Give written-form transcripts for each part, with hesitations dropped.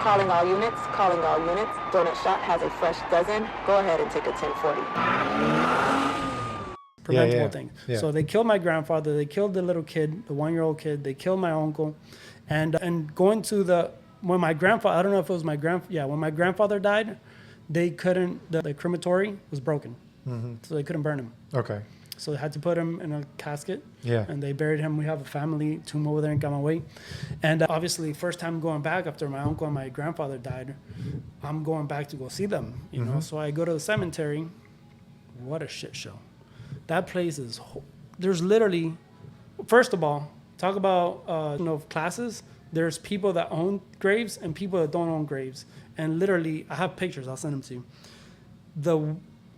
Calling all units, calling all units. Donut shop has a fresh dozen. Go ahead and take a 1040. Preventable thing. Yeah. So they killed my grandfather. They killed the little kid, the 1-year-old kid. They killed my uncle. And going to when my grandfather, I don't know if it was when my grandfather died, they couldn't, the crematory was broken. So they couldn't burn him. Okay. So they had to put him in a casket. Yeah. And they buried him. We have a family tomb over there in Camagüey. And obviously, first time going back after my uncle and my grandfather died, I'm going back to go see them, you know. So I go to the cemetery. What a shit show. That place is, there's literally, first of all, talk about, classes. There's people that own graves and people that don't own graves. And literally, I have pictures. I'll send them to you. The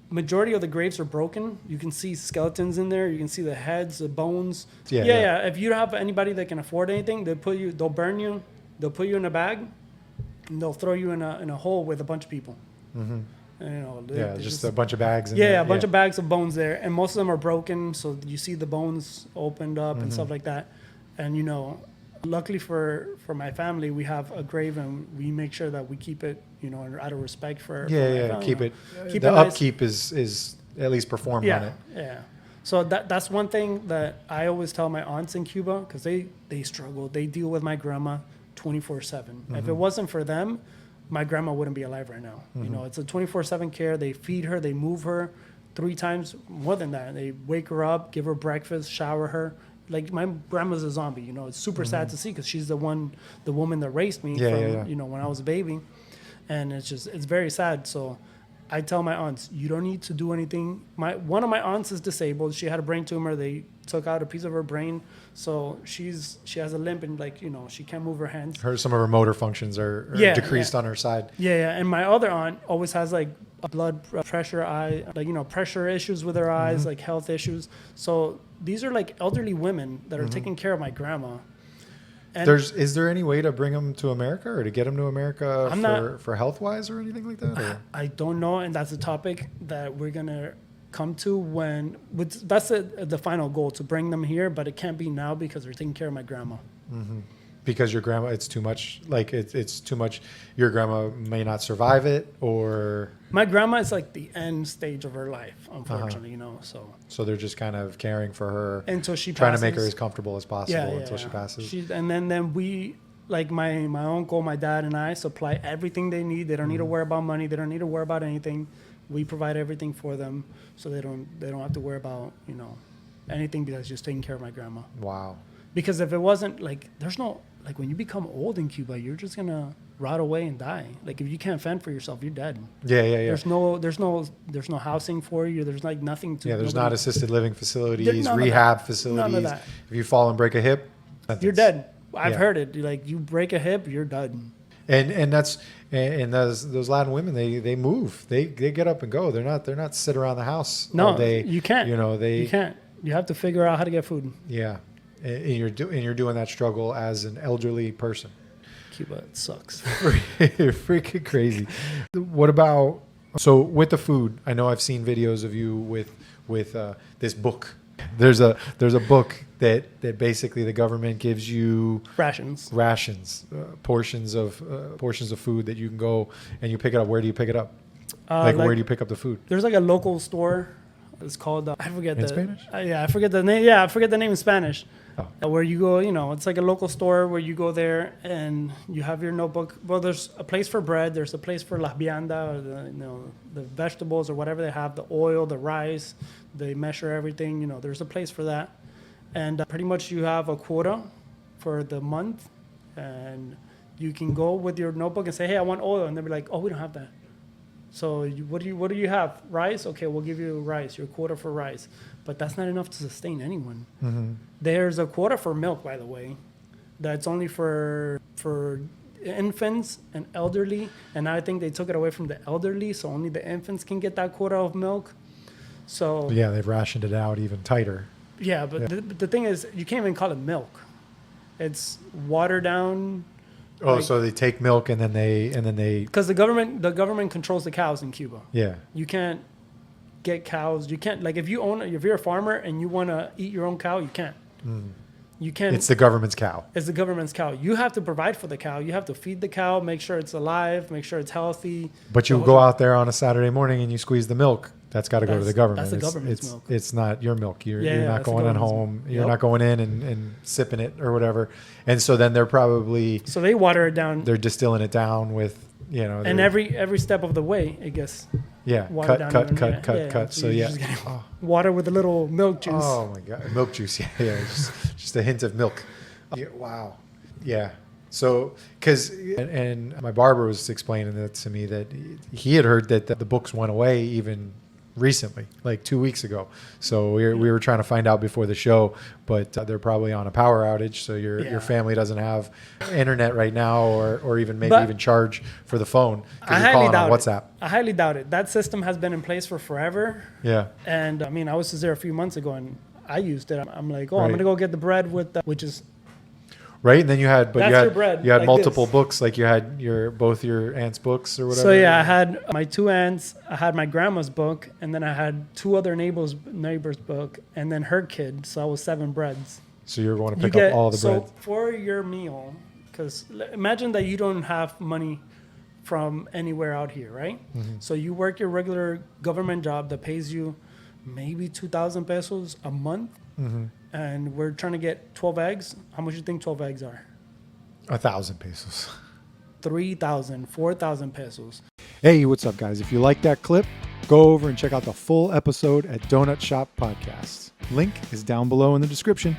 majority of the graves are broken. You can see skeletons in there. You can see the heads, the bones. Yeah. If you don't have anybody that can afford anything, they'll burn you. They'll put you in a bag, and they'll throw you in a hole with a bunch of people. And, just a bunch of bags. A bunch of bags of bones there, and most of them are broken. So you see the bones opened up and stuff like that. And luckily for my family, we have a grave, and we make sure that we keep it, out of respect for my family, keep it. Keep the it nice. Upkeep is at least performed on it. Yeah. So that's one thing that I always tell my aunts in Cuba, because they struggle. They deal with my grandma 24/7. If it wasn't for them, my grandma wouldn't be alive right now. It's a 24/7 care. They feed her, they move her 3 times, more than that. They wake her up, give her breakfast, shower her. Like, my grandma's a zombie. It's super sad to see, because she's the woman that raised me when I was a baby, and it's very sad. So I tell my aunts, you don't need to do anything. One of my aunts is disabled. She had a brain tumor. They took out a piece of her brain, so she has a limp, and she can't move her hands. Some of her motor functions are decreased on her side. And my other aunt always has like a blood pressure, pressure issues with her eyes, like health issues. So these are like elderly women that are taking care of my grandma. And Is there any way to bring them to America, or to get them to America for health wise or anything like that? Or? I don't know, and that's a topic that we're gonna come to that's the final goal, to bring them here, but it can't be now because they're taking care of my grandma. Because your grandma, it's too much. Like it's too much. Your grandma may not survive it, or my grandma is like the end stage of her life, unfortunately. So they're just kind of caring for her until she trying passes. to make her as comfortable as possible until she passes. And then we, like my uncle, my dad, and I supply everything they need. They don't need to worry about money. They don't need to worry about anything. We provide everything for them, so they don't have to worry about anything, because just taking care of my grandma. Wow. Because if it wasn't, like, there's no, like, when you become old in Cuba, you're just gonna rot away and die. Like, if you can't fend for yourself, you're dead. Yeah. There's no housing for you. There's like nothing to. Yeah, there's not assisted living facilities, rehab facilities. None of that. If you fall and break a hip, you're dead. I've heard it. Like, you break a hip, you're done. And those Latin women, they move. They get up and go. They're not sit around the house all day. You can't. You can't. You have to figure out how to get food. Yeah. And you're doing that struggle as an elderly person. Cuba, it sucks. Freaking crazy. What about with the food? I know I've seen videos of you with this book. There's a book that basically the government gives you rations, portions of food that you can go and you pick it up. Where do you pick it up? Where do you pick up the food? There's like a local store. It's called I forget in Spanish. I forget the name. Yeah, I forget the name in Spanish. Where you go, it's like a local store where you go there and you have your notebook. Well, there's a place for bread. There's a place for la vianda, or the vegetables or whatever they have, the oil, the rice. They measure everything. There's a place for that. And pretty much you have a quota for the month, and you can go with your notebook and say, hey, I want oil. And they'll be like, oh, we don't have that. So what do you have? Rice? Okay, we'll give you rice, your quota for rice. But that's not enough to sustain anyone. There's a quota for milk, by the way, that's only for infants and elderly. And I think they took it away from the elderly, so only the infants can get that quota of milk. So yeah, they've rationed it out even tighter. Yeah, but the thing is, you can't even call it milk. It's watered down. Oh, so they take milk and then they because the government controls the cows in Cuba. Yeah, you can't get cows. You can't, like, if you're a farmer and you want to eat your own cow, you can't. You can't. It's the government's cow. It's the government's cow. You have to provide for the cow. You have to feed the cow, make sure it's alive, make sure it's healthy. But you go out there on a Saturday morning and you squeeze the milk. That's got to go to the government. That's the government's milk. It's not your milk. You're Yeah, not that's the going at government's home. milk. You're Yep. not going in and sipping it or whatever. And so then they're probably So they water it down, they're distilling it down with and every step of the way it gets watered down. cut. So you're just getting water with a little milk juice. Oh my god, milk juice. Yeah, just a hint of milk. Yeah, wow. Yeah. So, because and my barber was explaining that to me that he had heard that the books went away even recently, like 2 weeks ago. So we were trying to find out before the show, but they're probably on a power outage. So your family doesn't have internet right now, or even even charge for the phone. I you're calling doubt on WhatsApp. I highly doubt it. That system has been in place for forever. Yeah. And I mean, I was just there a few months ago, and I used it. I'm like, I'm Right. gonna go get the bread which is. Right, and then you had your bread, you had like multiple this. books, like you had both your aunt's books or whatever. So yeah, I had my 2 aunts, I had my grandma's book, and then I had 2 other neighbors' book, and then her kid. So I was 7 breads. So you're going to pick up all the bread. So for your meal, because imagine that you don't have money from anywhere out here, right? Mm-hmm. So you work your regular government job that pays you maybe 2,000 pesos a month. Mm-hmm. And we're trying to get 12 eggs. How much do you think 12 eggs are? 1,000 pesos. 3,000, 4,000 pesos. Hey, what's up, guys? If you like that clip, go over and check out the full episode at Donut Shop Podcasts. Link is down below in the description.